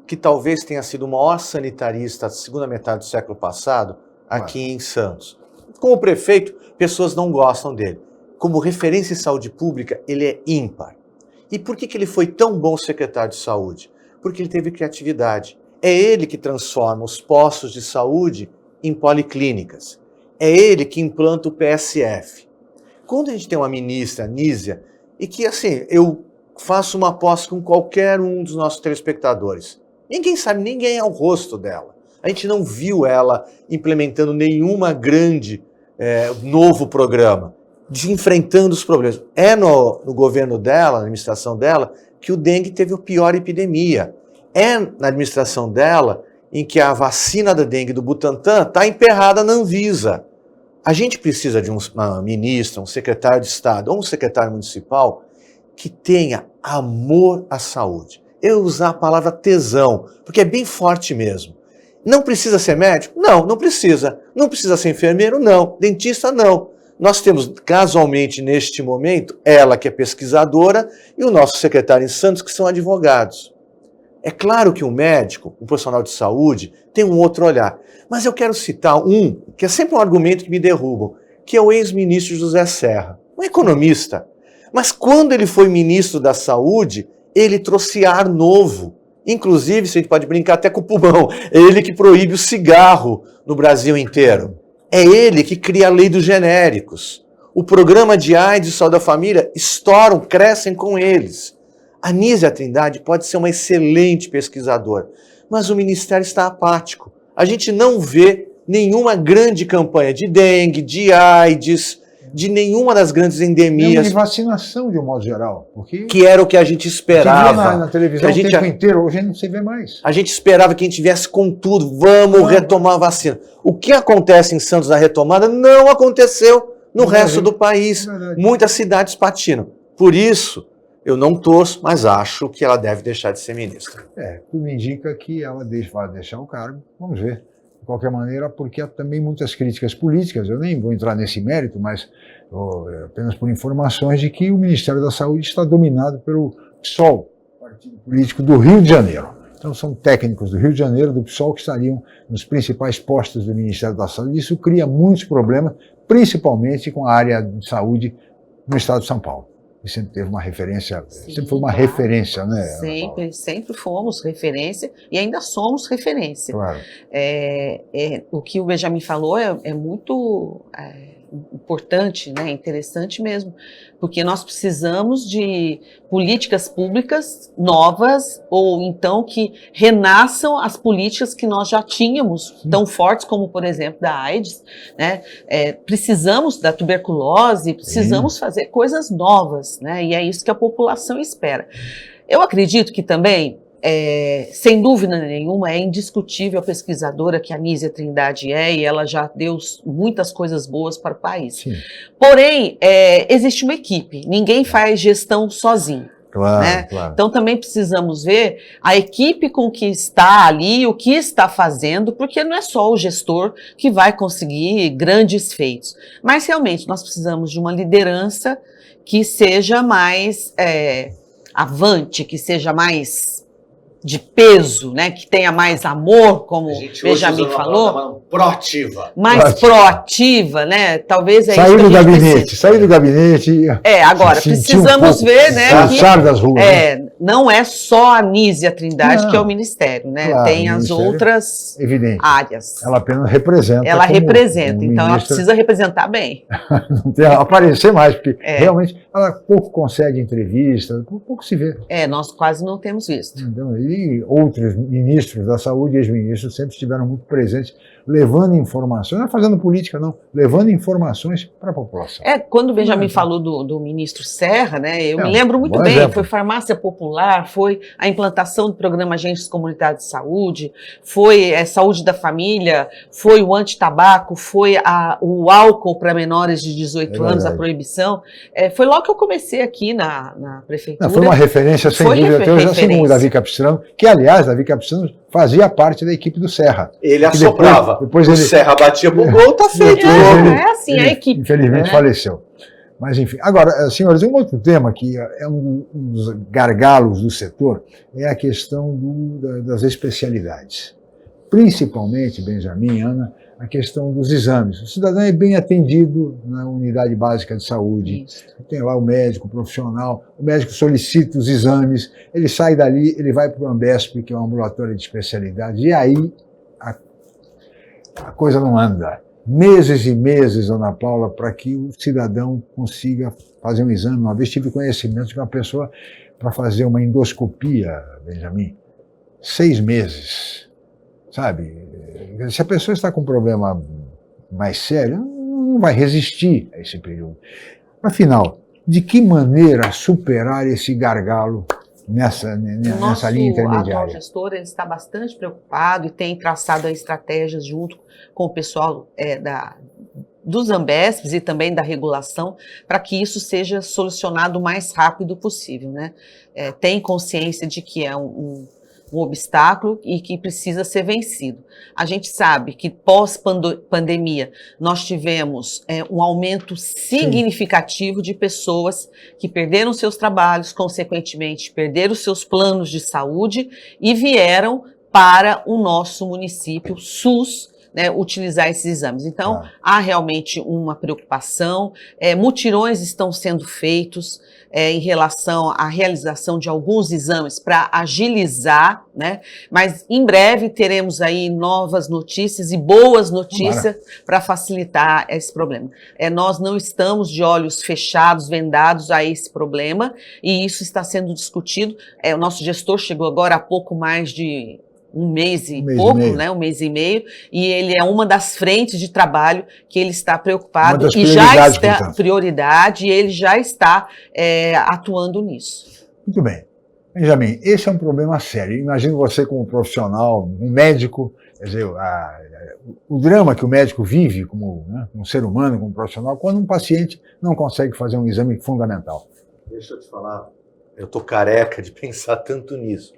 que talvez tenha sido o maior sanitarista da segunda metade do século passado aqui em Santos. Como prefeito, pessoas não gostam dele. Como referência em saúde pública, ele é ímpar. E por que ele foi tão bom secretário de saúde? Porque ele teve criatividade. É ele que transforma os postos de saúde em policlínicas. É ele que implanta o PSF. Quando a gente tem uma ministra, Nízia, e que assim, eu faço uma aposta com qualquer um dos nossos telespectadores, ninguém sabe, ninguém é o rosto dela. A gente não viu ela implementando nenhuma grande novo programa, de enfrentando os problemas. É no governo dela, na administração dela, que o dengue teve a pior epidemia. É na administração dela em que a vacina da dengue do Butantan está emperrada na Anvisa. A gente precisa de uma ministra, um secretário de Estado ou um secretário municipal que tenha amor à saúde. Eu usar a palavra tesão, porque é bem forte mesmo. Não precisa ser médico? Não, não precisa. Não precisa ser enfermeiro? Não. Dentista? Não. Nós temos, casualmente, neste momento, ela que é pesquisadora e o nosso secretário em Santos, que são advogados. É claro que um médico, um profissional de saúde, tem um outro olhar. Mas eu quero citar um, que é sempre um argumento que me derrubam, que é o ex-ministro José Serra, um economista. Mas quando ele foi ministro da Saúde, ele trouxe ar novo. Inclusive, se a gente pode brincar até com o pulmão, é ele que proíbe o cigarro no Brasil inteiro. É ele que cria a lei dos genéricos. O programa de AIDS e Saúde da Família estouram, crescem com eles. A Nízia Trindade pode ser uma excelente pesquisadora, mas o Ministério está apático. A gente não vê nenhuma grande campanha de dengue, de AIDS, de nenhuma das grandes endemias. De vacinação, de um modo geral. Porque que era o que a gente esperava. Na televisão o tempo inteiro, hoje não se vê mais. A gente esperava que a gente viesse com tudo, vamos retomar a vacina. O que acontece em Santos na retomada não aconteceu no resto do país. Muitas cidades patinam. Por isso, eu não torço, mas acho que ela deve deixar de ser ministra. Tudo indica que ela vai deixar o cargo, vamos ver. De qualquer maneira, porque há também muitas críticas políticas, eu nem vou entrar nesse mérito, mas apenas por informações de que o Ministério da Saúde está dominado pelo PSOL, partido político do Rio de Janeiro. Então são técnicos do Rio de Janeiro, do PSOL, que estariam nos principais postos do Ministério da Saúde. Isso cria muitos problemas, principalmente com a área de saúde no estado de São Paulo. E sempre teve uma referência, sempre foi uma referência, né? Sempre fomos referência e ainda somos referência. Claro. O que o Benjamin falou é muito importante, né? Interessante mesmo, porque nós precisamos de políticas públicas novas ou então que renasçam as políticas que nós já tínhamos, tão fortes como, por exemplo, da AIDS, né? Precisamos da tuberculose, precisamos fazer coisas novas, né? E é isso que a população espera. Eu acredito que também, sem dúvida nenhuma, é indiscutível a pesquisadora que a Nízia Trindade e ela já deu muitas coisas boas para o país. Sim. Porém, existe uma equipe, ninguém faz gestão sozinho. Claro, né? Claro. Então também precisamos ver a equipe com que está ali, o que está fazendo, porque não é só o gestor que vai conseguir grandes feitos. Mas realmente nós precisamos de uma liderança que seja mais avante, que seja mais de peso, né, que tenha mais amor, como o Benjamin falou, proativa. mais proativa, né, talvez é sair isso do gabinete. Agora precisamos ver, né, das ruas, não é só a Anísia Trindade que é o Ministério, né? Claro, tem as outras áreas. Ela apenas representa. Ela representa, então ela precisa representar bem. Não tem aparecer mais, porque realmente ela pouco concede entrevista, pouco se vê. Nós quase não temos visto. Então, e outros ministros da saúde, ex-ministros, sempre estiveram muito presentes, levando informações, não é fazendo política não, levando informações para a população. Quando o Benjamin falou do ministro Serra, né, eu me lembro muito bem, foi farmácia popular, foi a implantação do programa Agentes Comunitários de Saúde, foi saúde da família, foi o antitabaco, foi o álcool para menores de 18 anos, a proibição. Foi logo que eu comecei aqui na prefeitura. Não, foi uma referência sem dúvida, até eu já sei o Davi Capistrano, que aliás, Davi Capistrano fazia parte da equipe do Serra. Ele assoprava. Depois o Serra batia pro gol, tá feito. Assim, a equipe. Infelizmente faleceu. Mas, enfim. Agora, senhores, um outro tema que é um dos gargalos do setor é a questão das especialidades. Principalmente, Benjamin, Ana, a questão dos exames. O cidadão é bem atendido na unidade básica de saúde. Isso. Tem lá o médico profissional, o médico solicita os exames, ele sai dali, ele vai para o Ambesp, que é um ambulatório de especialidade, e aí a coisa não anda. Meses e meses, Ana Paula, para que o cidadão consiga fazer um exame. Uma vez tive conhecimento de uma pessoa para fazer uma endoscopia, Benjamin, 6 meses, sabe? Se a pessoa está com um problema mais sério, não vai resistir a esse período. Afinal, de que maneira superar esse gargalo nessa linha intermediária? O atual gestor ele está bastante preocupado e tem traçado estratégias junto com o pessoal dos Ambesps e também da regulação para que isso seja solucionado o mais rápido possível, né? Tem consciência de que é um obstáculo e que precisa ser vencido. A gente sabe que pós-pandemia nós tivemos um aumento significativo de pessoas que perderam seus trabalhos, consequentemente perderam seus planos de saúde e vieram para o nosso município, SUS, né, utilizar esses exames. Então, há realmente uma preocupação, mutirões estão sendo feitos em relação à realização de alguns exames para agilizar, né, mas em breve teremos aí novas notícias e boas notícias para facilitar esse problema. Nós não estamos de olhos fechados, vendados a esse problema e isso está sendo discutido. O nosso gestor chegou agora há pouco mais de um mês e meio, e ele é uma das frentes de trabalho que ele está preocupado e já está prioridade, e ele já está atuando nisso. Muito bem. Benjamin, esse é um problema sério. Imagino você como profissional, um médico, quer dizer, o drama que o médico vive como um ser humano, como profissional, quando um paciente não consegue fazer um exame fundamental. Deixa eu te falar, eu tô careca de pensar tanto nisso.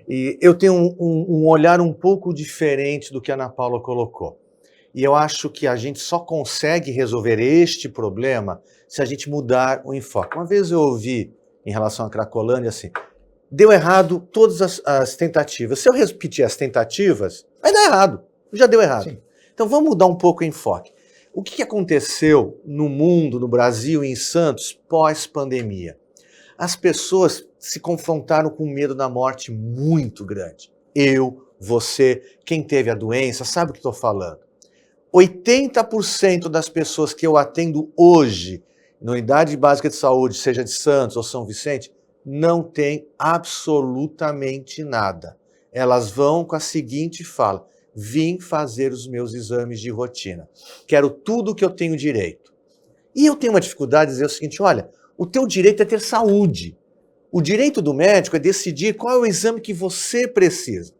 E eu tenho um olhar um pouco diferente do que a Ana Paula colocou. E eu acho que a gente só consegue resolver este problema se a gente mudar o enfoque. Uma vez eu ouvi, em relação à Cracolândia, assim, deu errado todas as tentativas. Se eu repetir as tentativas, vai dar errado. Já deu errado. Sim. Então vamos mudar um pouco o enfoque. O que aconteceu no mundo, no Brasil e em Santos pós-pandemia? As pessoas se confrontaram com medo da morte muito grande. Eu, você, quem teve a doença, sabe o que estou falando. 80% das pessoas que eu atendo hoje, na unidade básica de saúde, seja de Santos ou São Vicente, não tem absolutamente nada. Elas vão com a seguinte fala: vim fazer os meus exames de rotina. Quero tudo o que eu tenho direito. E eu tenho uma dificuldade de dizer o seguinte: olha, o teu direito é ter saúde. O direito do médico é decidir qual é o exame que você precisa.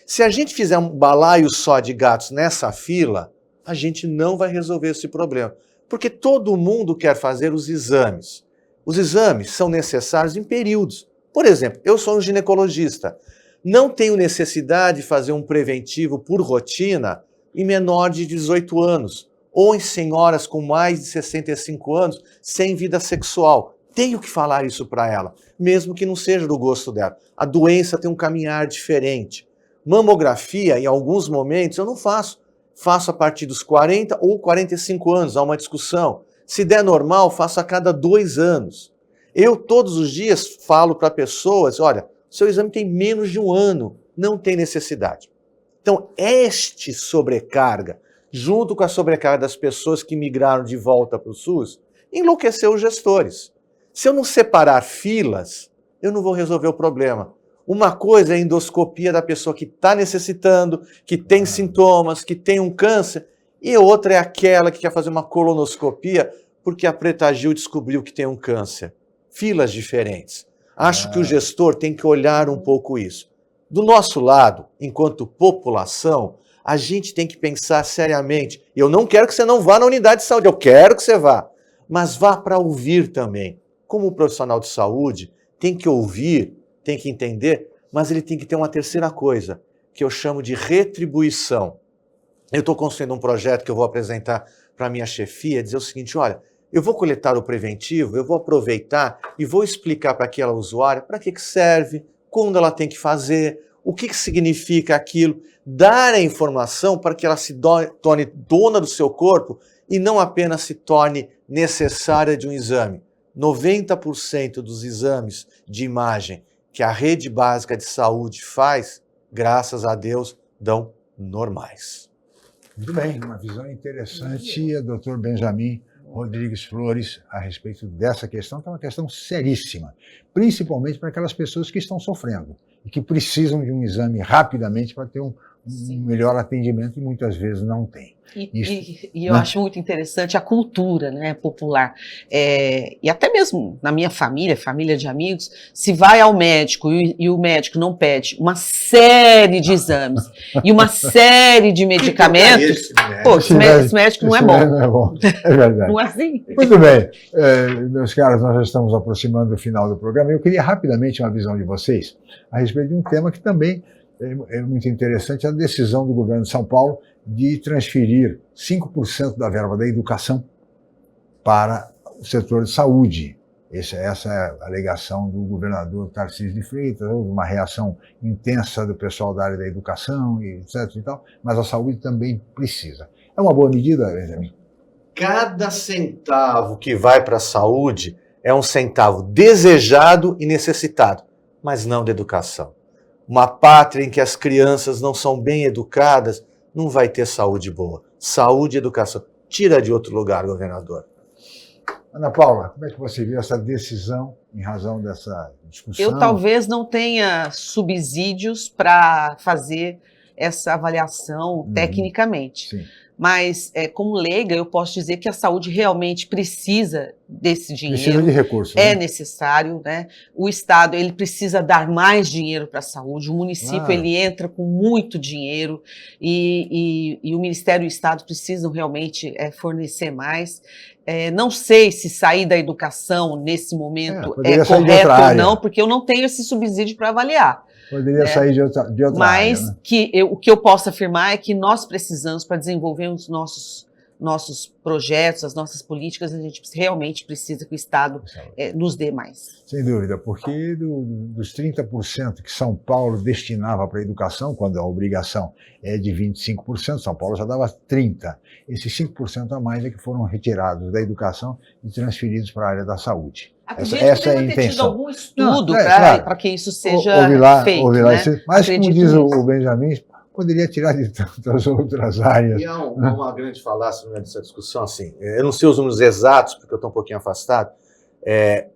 Se a gente fizer um balaio só de gatos nessa fila, a gente não vai resolver esse problema. Porque todo mundo quer fazer os exames. Os exames são necessários em períodos. Por exemplo, eu sou um ginecologista. Não tenho necessidade de fazer um preventivo por rotina em menor de 18 anos. Ou em senhoras com mais de 65 anos, sem vida sexual. Tenho que falar isso para ela, mesmo que não seja do gosto dela. A doença tem um caminhar diferente. Mamografia, em alguns momentos, eu não faço. Faço a partir dos 40 ou 45 anos, há uma discussão. Se der normal, faço a cada 2 anos. Eu, todos os dias, falo para pessoas, olha, seu exame tem menos de 1 ano, não tem necessidade. Então, este sobrecarga, junto com a sobrecarga das pessoas que migraram de volta para o SUS, enlouqueceu os gestores. Se eu não separar filas, eu não vou resolver o problema. Uma coisa é a endoscopia da pessoa que está necessitando, que tem sintomas, que tem um câncer, e outra é aquela que quer fazer uma colonoscopia porque a Preta Gil descobriu que tem um câncer. Filas diferentes. Acho que o gestor tem que olhar um pouco isso. Do nosso lado, enquanto população, a gente tem que pensar seriamente. Eu não quero que você não vá na unidade de saúde, eu quero que você vá. Mas vá para ouvir também. Como profissional de saúde, tem que ouvir, tem que entender, mas ele tem que ter uma terceira coisa, que eu chamo de retribuição. Eu estou construindo um projeto que eu vou apresentar para a minha chefia, dizer o seguinte, olha, eu vou coletar o preventivo, eu vou aproveitar e vou explicar para aquela usuária para que serve, quando ela tem que fazer, o que significa aquilo, dar a informação para que ela se torne dona do seu corpo e não apenas se torne necessária de um exame. 90% dos exames de imagem que a rede básica de saúde faz, graças a Deus, dão normais. Muito bem, uma visão interessante, Dr. Benjamin Rodrigues Flores, a respeito dessa questão, que é uma questão seríssima, principalmente para aquelas pessoas que estão sofrendo e que precisam de um exame rapidamente para ter um melhor atendimento e muitas vezes não tem. E eu acho muito interessante a cultura, né, popular. E até mesmo na minha família, família de amigos, se vai ao médico e o médico não pede uma série de exames e uma série de medicamentos, pô, esse médico não é bom. Não é bom, é verdade. Não é assim? Muito bem, meus caros, nós já estamos aproximando do final do programa. Eu queria rapidamente uma visão de vocês a respeito de um tema que também é muito interessante, a decisão do governo de São Paulo de transferir 5% da verba da educação para o setor de saúde. Essa é a alegação do governador Tarcísio de Freitas, houve uma reação intensa do pessoal da área da educação, etc. e tal, mas a saúde também precisa. É uma boa medida, Benjamin? Cada centavo que vai para a saúde é um centavo desejado e necessitado, mas não da educação. Uma pátria em que as crianças não são bem educadas, não vai ter saúde boa. Saúde e educação. Tira de outro lugar, governador. Ana Paula, como é que você viu essa decisão em razão dessa discussão? Eu talvez não tenha subsídios para fazer essa avaliação tecnicamente. Sim. Mas, como leiga, eu posso dizer que a saúde realmente precisa desse dinheiro. Precisa de recursos. É necessário, né? O Estado ele precisa dar mais dinheiro para a saúde, o município ele entra com muito dinheiro e o Ministério e o Estado precisam realmente fornecer mais. Não sei se sair da educação nesse momento é correto ou não, porque eu não tenho esse subsídio para avaliar. Poderia sair de outra Mas área, né? O que eu posso afirmar é que nós precisamos, para desenvolver os nossos projetos, as nossas políticas, a gente realmente precisa que o Estado nos dê mais. Sem dúvida, porque dos 30% que São Paulo destinava para a educação, quando a obrigação é de 25%, São Paulo já dava 30%. Esses 5% a mais é que foram retirados da educação e transferidos para a área da saúde. Essa é a intenção. Ter tido algum estudo para que isso seja feito. Né? Mas, como diz o Benjamin, poderia tirar de tantas outras áreas. E há uma grande falácia nessa discussão, assim, eu não sei os números exatos, porque eu estou um pouquinho afastado,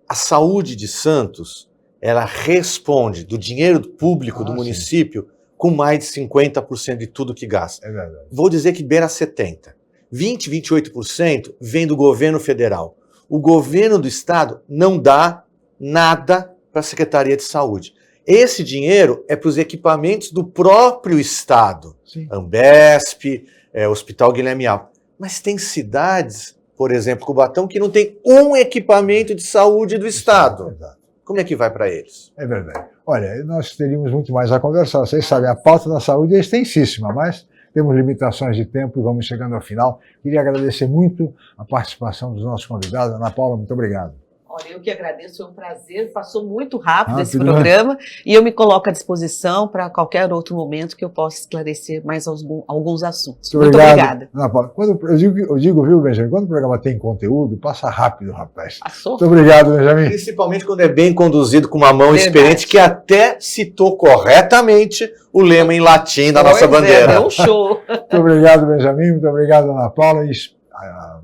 a saúde de Santos, ela responde do dinheiro público do município com mais de 50% de tudo que gasta. É verdade. Vou dizer que beira 70%. 28% vem do governo federal. O governo do estado não dá nada para a Secretaria de Saúde. Esse dinheiro é para os equipamentos do próprio estado. Sim. Ambesp, Hospital Guilherme Alves. Mas tem cidades, por exemplo, Cubatão, que não tem um equipamento de saúde do estado. Exato. Como é que vai para eles? É verdade. Olha, nós teríamos muito mais a conversar. Vocês sabem, a pauta da saúde é extensíssima, mas temos limitações de tempo e vamos chegando ao final. Queria agradecer muito a participação dos nossos convidados. Ana Paula, muito obrigado. Olha, eu que agradeço, foi um prazer, passou muito rápido esse programa e eu me coloco à disposição para qualquer outro momento que eu possa esclarecer mais alguns assuntos. Muito obrigada. Quando eu digo, viu, Benjamin, quando o programa tem conteúdo, passa rápido, rapaz. Passou? Muito obrigado, Benjamin. Principalmente quando é bem conduzido com uma mão experiente que até citou corretamente o lema em latim da nossa bandeira. Deu um show. Muito obrigado, Benjamin, muito obrigado, Ana Paula, e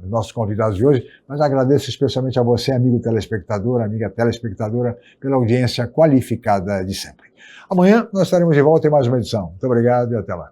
nossos convidados de hoje, mas agradeço especialmente a você, amigo telespectador, amiga telespectadora, pela audiência qualificada de sempre. Amanhã nós estaremos de volta em mais uma edição. Muito obrigado e até lá.